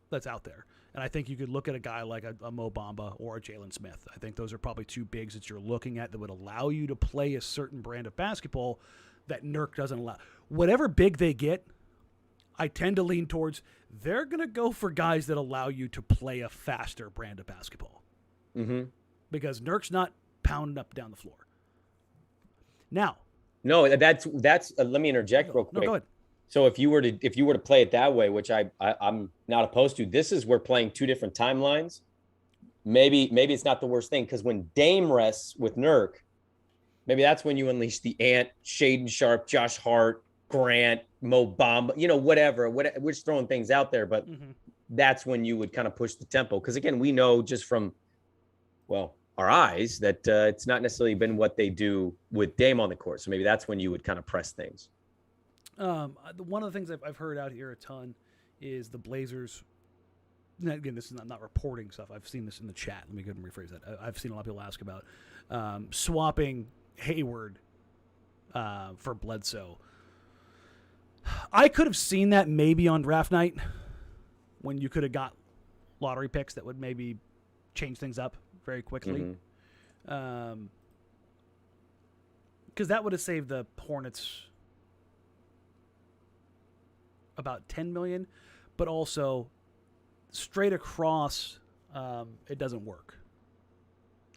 that's out there. And I think you could look at a guy like a Mo Bamba or a Jalen Smith. I think those are probably 2 bigs that you're looking at that would allow you to play a certain brand of basketball that Nurk doesn't allow. Whatever big they get, I tend to lean towards they're going to go for guys that allow you to play a faster brand of basketball. Mm-hmm. Because Nurk's not pounding up down the floor. Now. No, that's let me interject real quick. No, go ahead. So if you were to play it that way, which I'm not opposed to, this is we're playing 2 different timelines. Maybe it's not the worst thing, because when Dame rests with Nurk, maybe that's when you unleash the Ant, Shaedon Sharp, Josh Hart, Grant, Mo Bamba, whatever. We're just throwing things out there, but that's when you would kind of push the tempo. Because again, we know just from, our eyes that it's not necessarily been what they do with Dame on the court. So maybe that's when you would kind of press things. One of the things I've heard out here a ton is the Blazers. Again, this is not reporting stuff. I've seen this in the chat. Let me go ahead and rephrase that. I've seen a lot of people ask about swapping Hayward for Bledsoe. I could have seen that maybe on draft night when you could have got lottery picks that would maybe change things up very quickly. Because that would have saved the Hornets about $10 million, but also straight across, it doesn't work.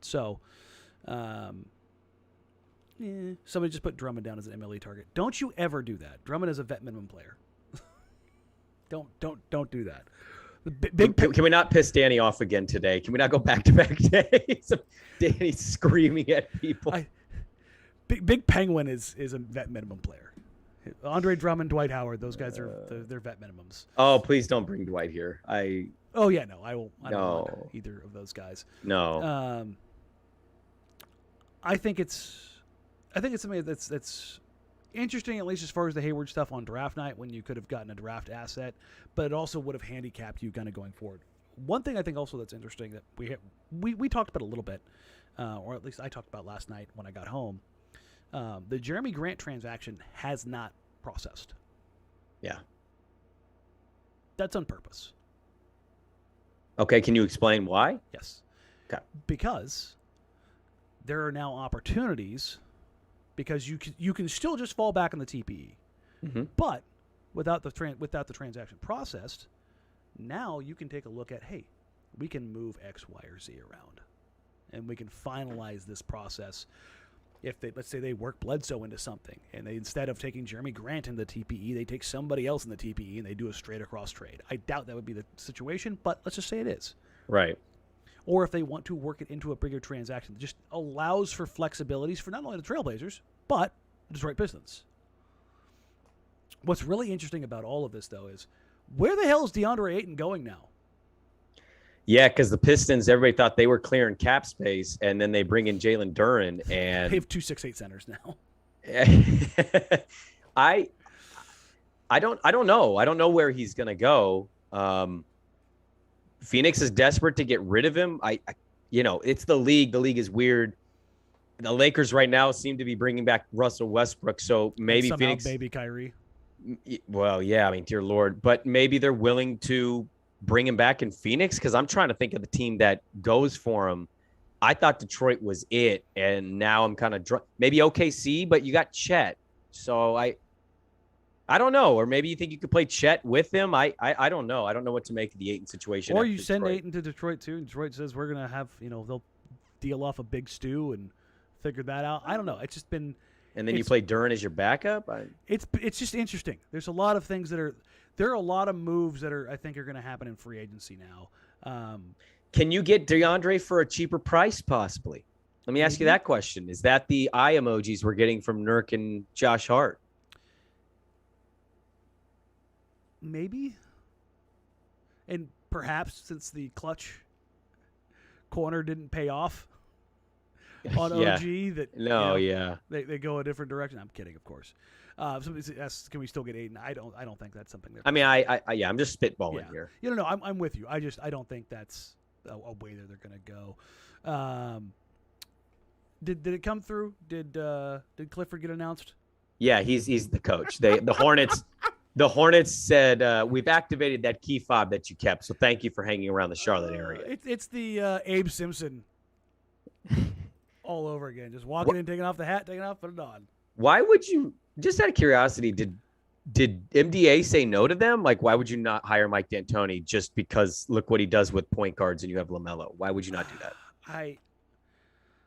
So, somebody just put Drummond down as an MLE target. Don't you ever do that. Drummond is a vet minimum player. Don't do that. Can we not piss Danny off again today? Can we not go back-to-back days of Danny screaming at people? Big Penguin is a vet minimum player. Andre Drummond, Dwight Howard, those guys are they're vet minimums. Oh, please don't bring Dwight here. Oh yeah, no, I won't. I don't want either of those guys. No. I think it's something that's interesting, at least as far as the Hayward stuff on draft night, when you could have gotten a draft asset, but it also would have handicapped you kind of going forward. One thing I think also that's interesting that we talked about a little bit, or at least I talked about last night when I got home. The Jeremy Grant transaction has not processed. Yeah. That's on purpose. Okay, can you explain why? Yes. Okay. Because there are now opportunities, because you can still just fall back on the TPE, but without the transaction processed, now you can take a look at, hey, we can move X, Y, or Z around, and we can finalize this process. If let's say they work Bledsoe into something, and they, instead of taking Jeremy Grant in the TPE, they take somebody else in the TPE and they do a straight across trade. I doubt that would be the situation, but let's just say it is. Right. Or if they want to work it into a bigger transaction that just allows for flexibilities for not only the Trailblazers, but the Detroit Pistons. What's really interesting about all of this, though, is where the hell is DeAndre Ayton going now? Yeah, because the Pistons, everybody thought they were clearing cap space, and then they bring in Jalen Duren, and they have 2 6'8" centers now. I don't know. I don't know where he's gonna go. Phoenix is desperate to get rid of him. It's the league. The league is weird. The Lakers right now seem to be bringing back Russell Westbrook, so maybe Phoenix, baby Kyrie. Well, yeah, I mean, dear Lord, but maybe they're willing to bring him back in Phoenix, because I'm trying to think of the team that goes for him. I thought Detroit was it, and now I'm kind of maybe OKC, but you got Chet, so I don't know. Or maybe you think you could play Chet with him. I don't know. I don't know what to make of the Ayton situation. Or you send Ayton to Detroit too, and Detroit says we're gonna have they'll deal off a big stew and figure that out. I don't know. It's just been. And then you play Duren as your backup. It's just interesting. There's a lot of things there are a lot of moves that I think are going to happen in free agency now. Can you get DeAndre for a cheaper price, possibly? Let me ask you that question. Is that the eye emojis we're getting from Nurk and Josh Hart? Maybe. And perhaps since the clutch corner didn't pay off on OG, they go a different direction. I'm kidding, of course. Somebody asks, can we still get Ayton? I don't think that's something that. I mean, I'm just spitballing here. No, I'm with you. I don't think that's a way that they're going to go. Did it come through? Did Clifford get announced? Yeah, he's the coach. The Hornets. The Hornets said, we've activated that key fob that you kept, so thank you for hanging around the Charlotte area. It's the Abe Simpson all over again. Just walking in, taking off the hat, taking it off, put it on. Why would you, just out of curiosity, did MDA say no to them? Like, why would you not hire Mike D'Antoni just because look what he does with point guards and you have LaMelo? Why would you not do that?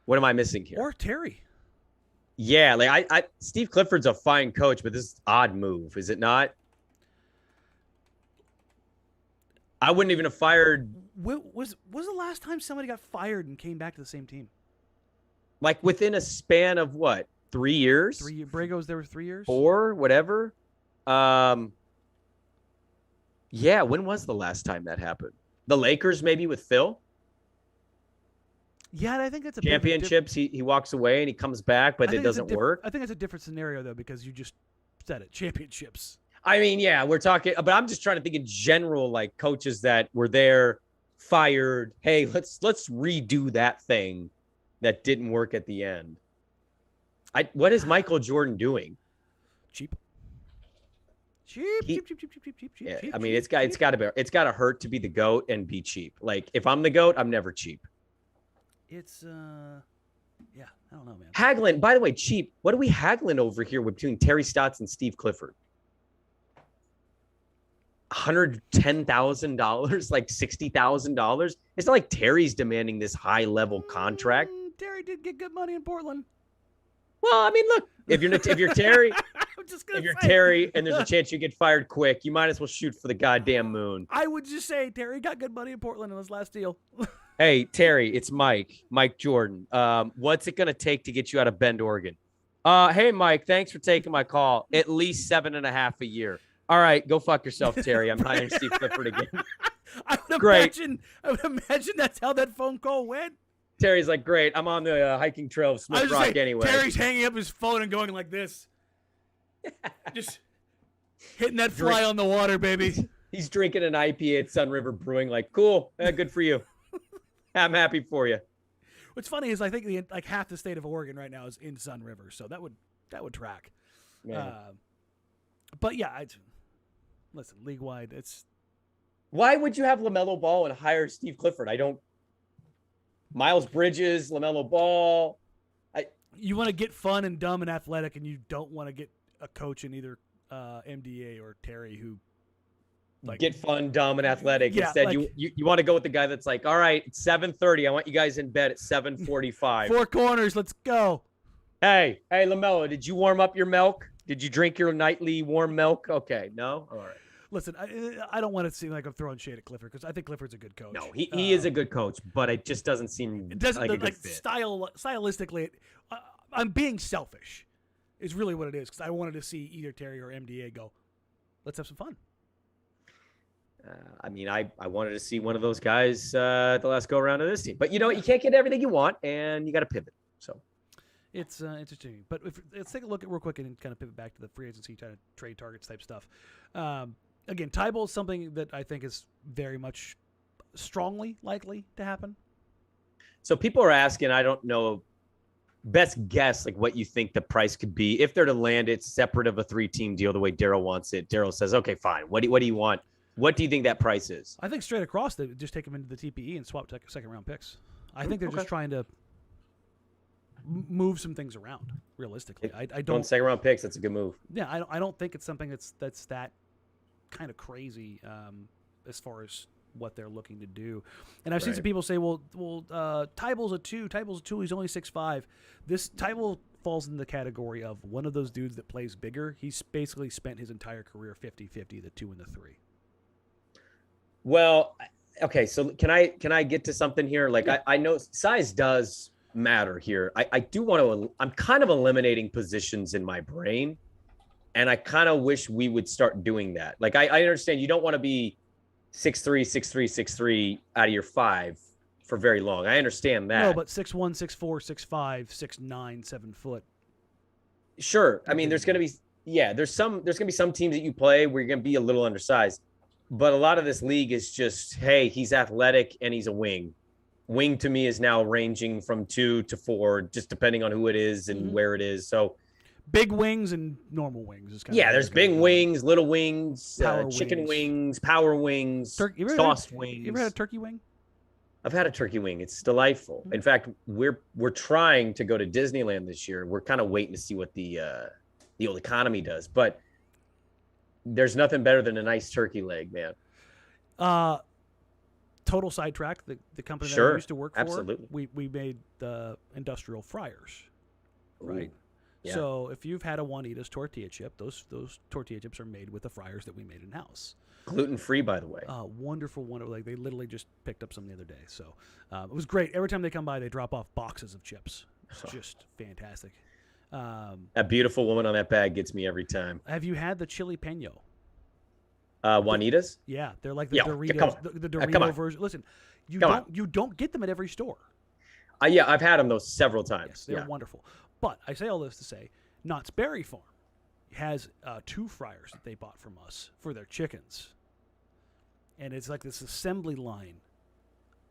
What am I missing here? Or Terry. Yeah, like Steve Clifford's a fine coach, but this is an odd move, is it not? I wouldn't even have fired. Was the last time somebody got fired and came back to the same team? Like within a span of what? 3 years? Brago's there was 3 years? 4, whatever. Yeah, when was the last time that happened? The Lakers, maybe with Phil? Yeah, I think that's a championships. He walks away and he comes back, but it doesn't work. I think it's a different scenario though, because you just said it. Championships. I mean, yeah, we're talking, but I'm just trying to think in general, like coaches that were there, fired. Hey, let's redo that thing that didn't work at the end. What is Michael Jordan doing? Cheap. Yeah, I mean, it's got to hurt to be the GOAT and be cheap. Like if I'm the GOAT, I'm never cheap. It's yeah, I don't know, man. Haggling, by the way, cheap. What are we haggling over here between Terry Stotts and Steve Clifford? $110,000, like $60,000. It's not like Terry's demanding this high-level contract. Terry did get good money in Portland. Well, I mean, look, if you're Terry, Terry, and there's a chance you get fired quick, you might as well shoot for the goddamn moon. I would just say Terry got good money in Portland in his last deal. Hey, Terry, it's Mike Jordan. What's it going to take to get you out of Bend, Oregon? Hey, Mike, thanks for taking my call. At least 7.5 a year. All right, go fuck yourself, Terry. I'm hiring Steve Clifford again. I would imagine that's how that phone call went. Terry's like, great. I'm on the hiking trail of Smith Rock anyway. Terry's hanging up his phone and going like this. Just hitting that fly on the water, baby. He's drinking an IPA at Sun River Brewing. Like, cool. Good for you. I'm happy for you. What's funny is I think like half the state of Oregon right now is in Sun River, so that would track. But yeah, listen, league wide, it's. Why would you have LaMelo Ball and hire Steve Clifford? Miles Bridges, LaMelo Ball. You want to get fun and dumb and athletic, and you don't want to get a coach in either MDA or Terry who. Get fun, dumb, and athletic. Yeah, Instead, you want to go with the guy that's like, all right, it's 7:30. I want you guys in bed at 7:45. 4 corners. Let's go. Hey, LaMelo, did you warm up your milk? Did you drink your nightly warm milk? Okay, no? All right. Listen, I don't want to seem like I'm throwing shade at Clifford because I think Clifford's a good coach. No, he is a good coach, but it just doesn't seem like a good fit. Stylistically, I'm being selfish is really what it is because I wanted to see either Terry or MDA go, let's have some fun. I wanted to see one of those guys at the last go-around of this team. But, you can't get everything you want, and you got to pivot. So it's interesting. But let's take a look at real quick and kind of pivot back to the free agency kind of trade targets type stuff. Again, Tybalt is something that I think is very much strongly likely to happen. So people are asking, I don't know, best guess, like what you think the price could be. If they're to land it separate of a 3-team deal the way Daryl wants it, Daryl says, okay, fine. What do you want? What do you think that price is? I think straight across, they just take them into the TPE and swap second-round picks. I think they're just trying to move some things around, realistically. I don't second-round picks, that's a good move. Yeah, I don't think it's something that's that kind of crazy as far as what they're looking to do. And I've seen some people say, well, Tybalt's a 2. Tybalt's a 2. He's only 6'5". This Tybalt falls in the category of one of those dudes that plays bigger. He's basically spent his entire career 50-50, the 2 and the 3. Well, okay, so can I get to something here? Like, yeah. I know size does matter here. I do want to, I'm kind of eliminating positions in my brain, and I kind of wish we would start doing that. Like, I understand you don't want to be 6'3", 6'3", 6'3" out of your 5 for very long. I understand that. No, but 6'1", 6'4", 6'5", 6'9", 7 foot. Sure. I mean, there's going to be some teams that you play where you're going to be a little undersized. But a lot of this league is just, hey, he's athletic and he's a wing. Wing to me is now ranging from 2 to 4, just depending on who it is and where it is. So big wings and normal wings is kind of there's big wings, little wings, chicken wings, power wings, sauced wings. You ever had a turkey wing? I've had a turkey wing. It's delightful. In fact, we're trying to go to Disneyland this year. We're kind of waiting to see what the old economy does, but there's nothing better than a nice turkey leg, man. Total sidetrack. The company that I used to work for, absolutely. We made the industrial fryers, right? Yeah. So if you've had a Juanita's tortilla chip, those tortilla chips are made with the fryers that we made in house. Gluten-free, by the way. Wonderful. Like, they literally just picked up some the other day. So it was great. Every time they come by, they drop off boxes of chips. It's just fantastic. That beautiful woman on that bag gets me every time. Have you had the chili peño? Juanita's? Yeah, they're like the Doritos, the Dorito version. Listen, you don't get them at every store. Yeah, I've had them though several times. Yes, they're wonderful. But I say all this to say, Knott's Berry Farm has 2 fryers that they bought from us for their chickens, and it's like this assembly line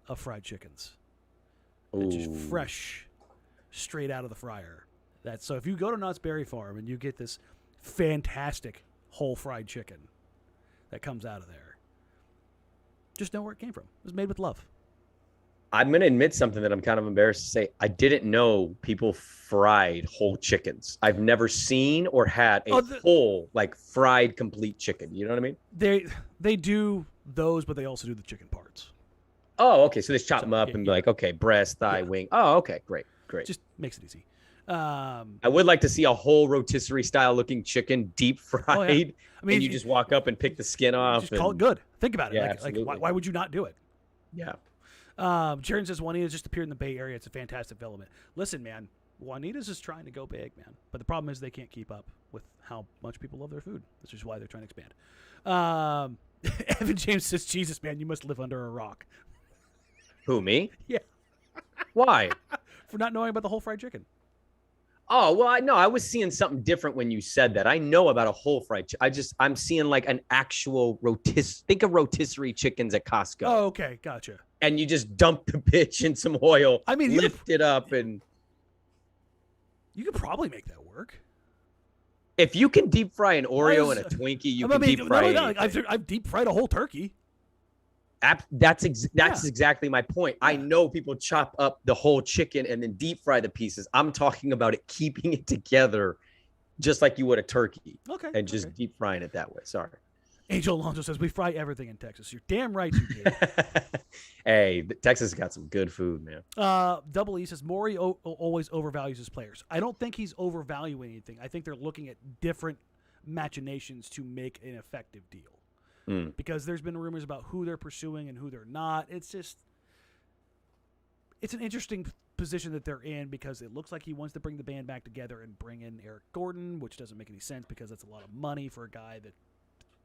of fried chickens. It's just fresh, straight out of the fryer. So if you go to Knott's Berry Farm and you get this fantastic whole fried chicken that comes out of there, just know where it came from. It was made with love. I'm going to admit something that I'm kind of embarrassed to say. I didn't know people fried whole chickens. I've never seen or had a whole, like, fried complete chicken. You know what I mean? They do those, but they also do the chicken parts. Oh, okay. So they chop them up and be like, okay, breast, thigh, wing. Oh, okay. Great. Just makes it easy. I would like to see a whole rotisserie style looking chicken deep fried. Oh, yeah. I mean, and you just walk up and pick the skin off. Just call it good. Think about it. Yeah, like why would you not do it? Yeah. Jaron says Juanita's just appeared in the Bay Area. It's a fantastic development. Listen, man, Juanita's is trying to go big, man. But the problem is they can't keep up with how much people love their food. This is why they're trying to expand. Evan James says, Jesus, man, you must live under a rock. Who, me? Yeah. Why? For not knowing about the whole fried chicken. Oh, well, I was seeing something different when you said that. I know about a whole fried chicken. I'm seeing like an actual think of rotisserie chickens at Costco. Oh, okay. Gotcha. And you just dump the bitch in some oil, I mean, lift it up, and you could probably make that work. If you can deep fry an Oreo and a Twinkie, you can deep fry anything. I've deep fried a whole turkey. That's exactly my point. Yeah. I know people chop up the whole chicken and then deep fry the pieces. I'm talking about it keeping it together just like you would a turkey. Okay. And just deep frying it that way. Sorry. Angel Alonso says, we fry everything in Texas. You're damn right you do. Hey, Texas got some good food, man. Double E says, Morey always overvalues his players. I don't think he's overvaluing anything. I think they're looking at different machinations to make an effective deal. Because there's been rumors about who they're pursuing and who they're not. It's an interesting position that they're in because it looks like he wants to bring the band back together and bring in Eric Gordon, which doesn't make any sense because that's a lot of money for a guy that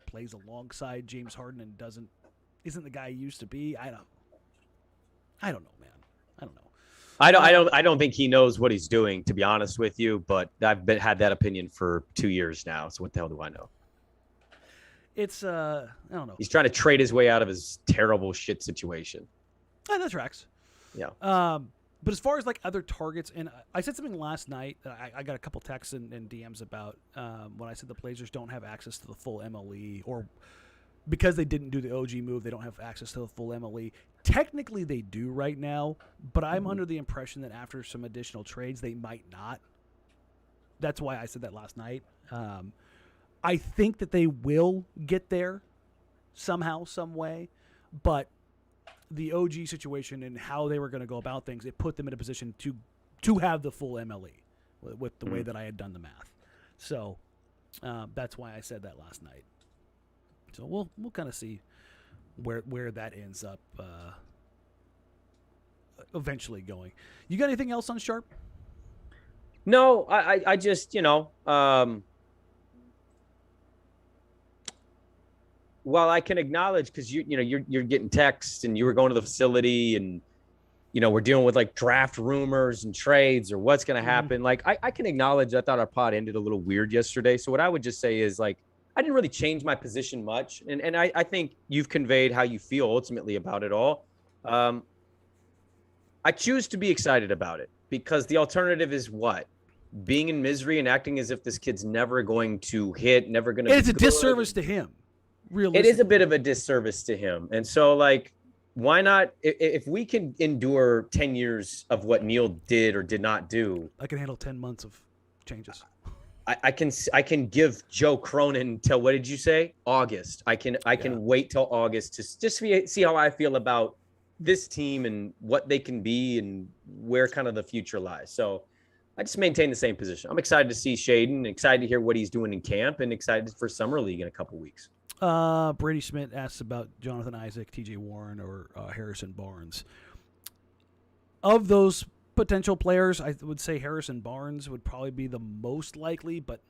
plays alongside James Harden and isn't the guy he used to be. I don't know, man. I don't know. I don't think he knows what he's doing, to be honest with you, but I've had that opinion for 2 years now. So what the hell do I know? It's I don't know. He's trying to trade his way out of his terrible shit situation. That tracks. Yeah. But as far as like other targets, and I said something last night that I got a couple texts and DMs about when I said the Blazers don't have access to the full MLE, or because they didn't do the OG move, they don't have access to the full MLE. Technically, they do right now, but I'm under the impression that after some additional trades, they might not. That's why I said that last night. I think that they will get there somehow, some way, but the OG situation and how they were going to go about things, it put them in a position to have the full MLE with the way that I had done the math. So that's why I said that last night. So we'll kind of see where that ends up eventually going. You got anything else on Sharpe? No, I just, while I can acknowledge, because you're getting texts and you were going to the facility and we're dealing with like draft rumors and trades or what's going to happen. Like I can acknowledge I thought our pod ended a little weird yesterday. So what I would just say is like I didn't really change my position much, and I think you've conveyed how you feel ultimately about it all. I choose to be excited about it because the alternative is what? Being in misery and acting as if this kid's never going to hit, never going to. It's a disservice to him. It is a bit of a disservice to him. And so, like, why not? If we can endure 10 years of what Neil did or did not do. I can handle 10 months of changes. I can give Joe Cronin till, what did you say? August. I can wait till August to just see how I feel about this team and what they can be and where kind of the future lies. So I just maintain the same position. I'm excited to see Shaedon, excited to hear what he's doing in camp, and excited for Summer League in a couple weeks. Brady Smith asks about Jonathan Isaac, TJ Warren, or Harrison Barnes. Of those potential players, I would say Harrison Barnes would probably be the most likely, but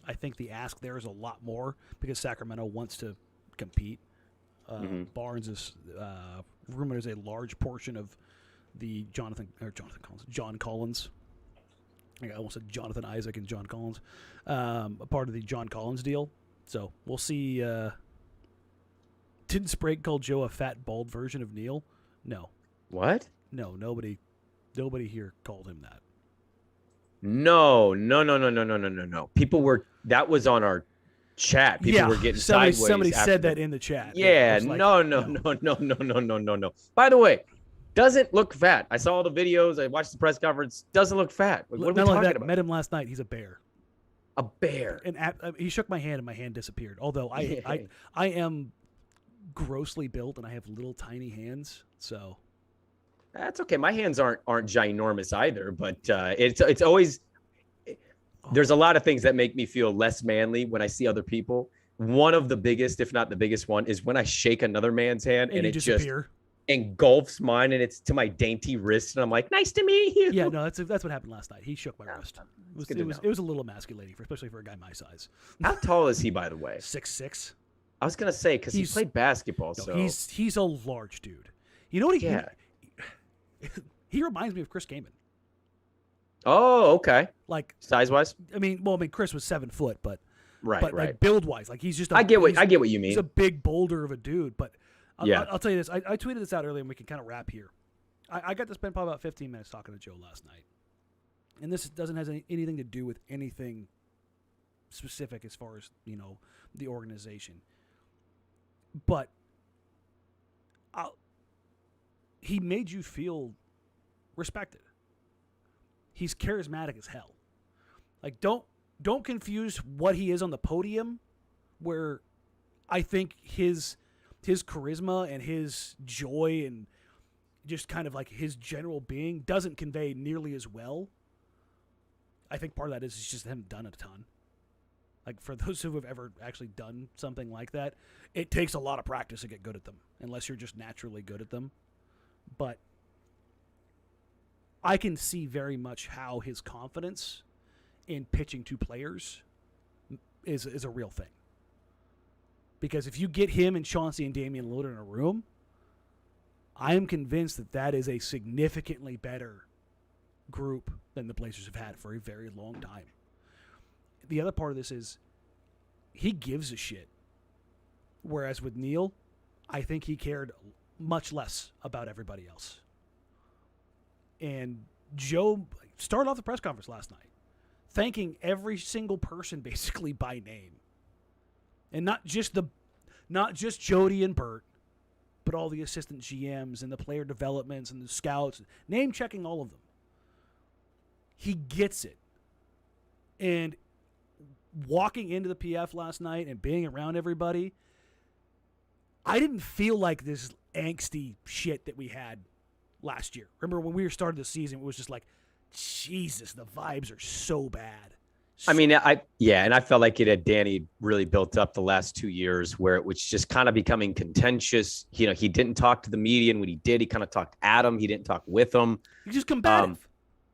I think the ask there is a lot more because Sacramento wants to compete. Barnes is rumored as a large portion of the John Collins. I almost said Jonathan Isaac and John Collins, a part of the John Collins deal. So we'll see. Didn't Sprague call Joe a fat, bald version of Neil? No. What? No, nobody here called him that. No. That was on our chat. People were getting sideways. Somebody said that in the chat. Yeah, like, no. By the way, doesn't look fat. I saw all the videos. I watched the press conference. Doesn't look fat. What are we talking about? Met him last night. He's a bear. A bear. And he shook my hand, and my hand disappeared. Although I am grossly built, and I have little tiny hands, so that's okay. My hands aren't ginormous either, but it's always. There's a lot of things that make me feel less manly when I see other people. One of the biggest, if not the biggest one, is when I shake another man's hand and it disappear. engulfs mine, and it's to my dainty wrist, and I'm like, "Nice to meet you." Yeah, no, that's what happened last night. He shook my Yeah, wrist. it's It good to was know. it was a little emasculating, especially for a guy my size. How tall is he, by the way? 6'6". I was gonna say because he played basketball, No, so he's a large dude. You know what yeah. he reminds me of Chris Kaman. Oh, okay. Like Size wise, I mean, Chris was 7 foot, but right. like build wise, like he's just I get what you mean. He's a big boulder of a dude, but Yeah. I'll tell you this. I tweeted this out earlier, and we can kind of wrap here. I got to spend probably about 15 minutes talking to Joe last night, and this doesn't have anything to do with anything specific as far as the organization, but he made you feel respected. He's charismatic as hell. Like don't confuse what he is on the podium, where I think his charisma and his joy and just kind of like his general being doesn't convey nearly as well. I think part of that is he's just haven't done a ton. Like for those who have ever actually done something like that, it takes a lot of practice to get good at them, unless you're just naturally good at them. But I can see very much how his confidence in pitching to players is a real thing. Because if you get him and Chauncey and Damian Lillard in a room, I am convinced that is a significantly better group than the Blazers have had for a very long time. The other part of this is he gives a shit. Whereas with Neil, I think he cared much less about everybody else. And Joe started off the press conference last night thanking every single person basically by name. And not just Jody and Bert, but all the assistant GMs and the player developments and the scouts, name checking all of them. He gets it. And walking into the PF last night and being around everybody, I didn't feel like this angsty shit that we had last year. Remember when we started the season, it was just like, Jesus, the vibes are so bad. And I felt like it had Danny really built up the last 2 years where it was just kind of becoming contentious. He didn't talk to the media, and when he did, he kind of talked at him. He didn't talk with them. He's just combative.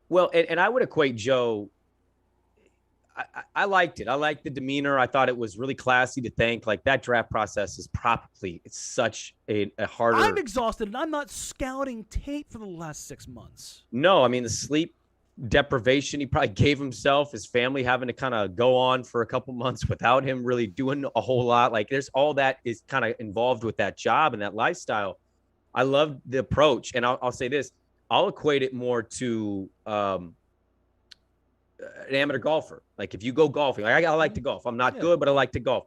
And I would equate Joe. I liked it. I liked the demeanor. I thought it was really classy to thank. Like that draft process is it's such a harder. I'm exhausted, and I'm not scouting tape for the last 6 months. No, I mean the sleep deprivation he probably gave himself, his family having to kind of go on for a couple months without him really doing a whole lot. Like there's all that is kind of involved with that job and that lifestyle. I love the approach. And I'll say this, I'll equate it more to an amateur golfer. Like if you go golfing, like I like to golf. I'm not good, but I like to golf.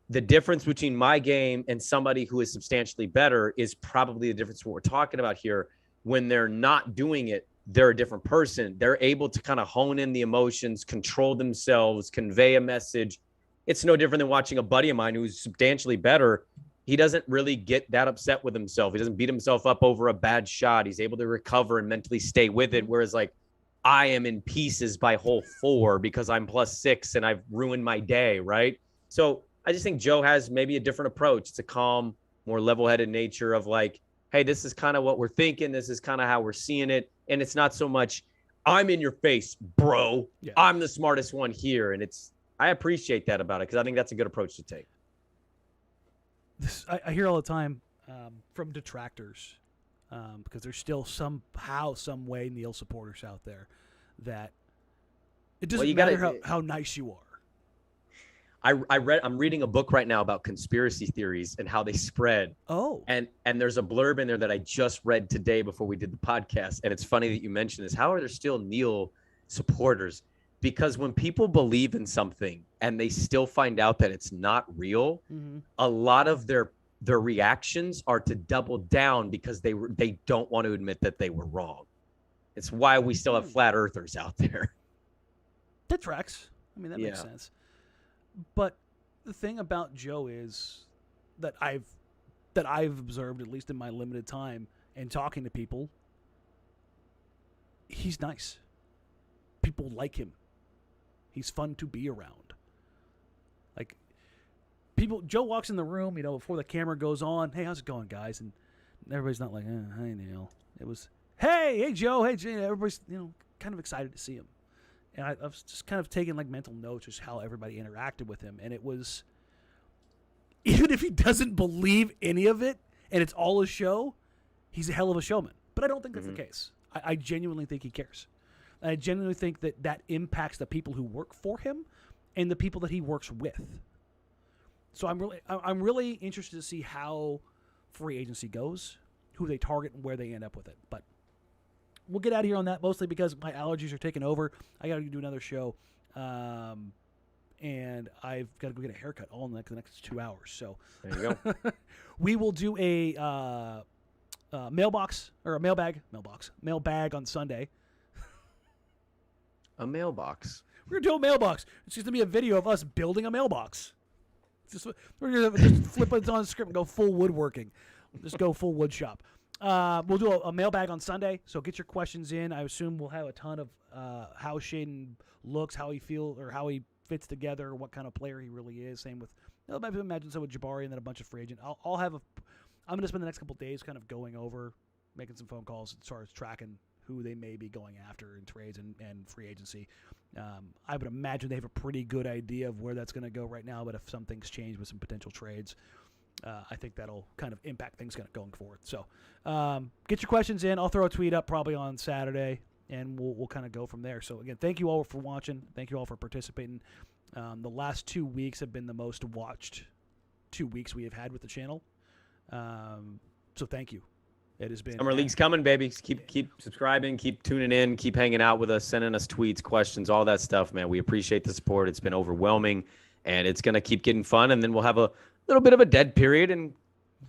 The difference between my game and somebody who is substantially better is probably the difference what we're talking about here. When they're not doing it, they're a different person. They're able to kind of hone in the emotions, control themselves, convey a message. It's no different than watching a buddy of mine who's substantially better. He doesn't really get that upset with himself. He doesn't beat himself up over a bad shot. He's able to recover and mentally stay with it. Whereas like I am in pieces by hole 4 because I'm +6 and I've ruined my day, right? So I just think Joe has maybe a different approach. It's a calm, more level-headed nature of like, hey, this is kind of what we're thinking. This is kind of how we're seeing it. And it's not so much, I'm in your face, bro. Yeah. I'm the smartest one here. And I appreciate that about it because I think that's a good approach to take. I hear all the time from detractors because there's still somehow, some way Neil supporters out there that it doesn't matter how nice you are. I'm reading a book right now about conspiracy theories and how they spread. Oh. And there's a blurb in there that I just read today before we did the podcast. And it's funny that you mentioned this. How are there still Neil supporters? Because when people believe in something and they still find out that it's not real, a lot of their reactions are to double down because they don't want to admit that they were wrong. It's why we still have flat earthers out there. That tracks. I mean, that makes sense. But the thing about Joe is that I've observed, at least in my limited time and talking to people, he's nice. People like him. He's fun to be around. Like Joe walks in the room, before the camera goes on, hey, how's it going, guys? And Everybody's not like, hi, Neil. It was, hey, Joe, hey, Jay. Everybody's, kind of excited to see him. And I was just kind of taking, like, mental notes just how everybody interacted with him. And it was, even if he doesn't believe any of it and it's all a show, he's a hell of a showman. But I don't think that's the case. I genuinely think he cares. And I genuinely think that impacts the people who work for him and the people that he works with. So I'm really interested to see how free agency goes, who they target, and where they end up with it. But we'll get out of here on that, mostly because my allergies are taking over. I got to do another show, and I've got to go get a haircut all in the next 2 hours. So there you go. We will do a mailbag on Sunday. A mailbox. We're going to do a mailbox. It's just going to be a video of us building a mailbox. We're going to just flip it on the script and go full woodworking. Just go full wood shop. We'll do a mailbag on Sunday, so get your questions in. I assume we'll have a ton of how Shaedon looks, how he feels, or how he fits together, what kind of player he really is. Same with, maybe imagine so with Jabari and then a bunch of free agent. I'm going to spend the next couple of days kind of going over, making some phone calls as far as tracking who they may be going after in trades and free agency. I would imagine they have a pretty good idea of where that's going to go right now, but if some things change with some potential trades, I think that'll kind of impact things kind of going forward. So get your questions in. I'll throw a tweet up probably on Saturday, and we'll kind of go from there. So, again, thank you all for watching. Thank you all for participating. The last 2 weeks have been the most watched 2 weeks we have had with the channel. So thank you. It has been Summer League's coming, baby. Keep subscribing, keep tuning in, keep hanging out with us, sending us tweets, questions, all that stuff, man. We appreciate the support. It's been overwhelming, and it's going to keep getting fun, and then we'll have a little bit of a dead period and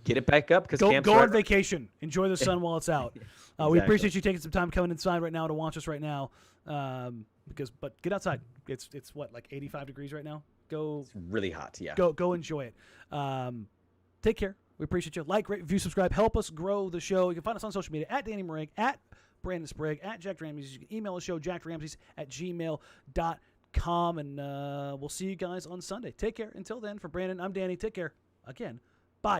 get it back up. Because go on vacation. Enjoy the sun while it's out. Exactly. We appreciate you taking some time coming inside right now to watch us right now. But get outside. It's what, like 85 degrees right now? It's really hot, yeah. Go enjoy it. Take care. We appreciate you. Like, rate, review, subscribe. Help us grow the show. You can find us on social media at Danny Marang, at Brandon Sprague, at Jack Ramsays. You can email the show, jackramsays@gmail.com. And we'll see you guys on Sunday. Take care. Until then, for Brandon, I'm Danny. Take care. Again.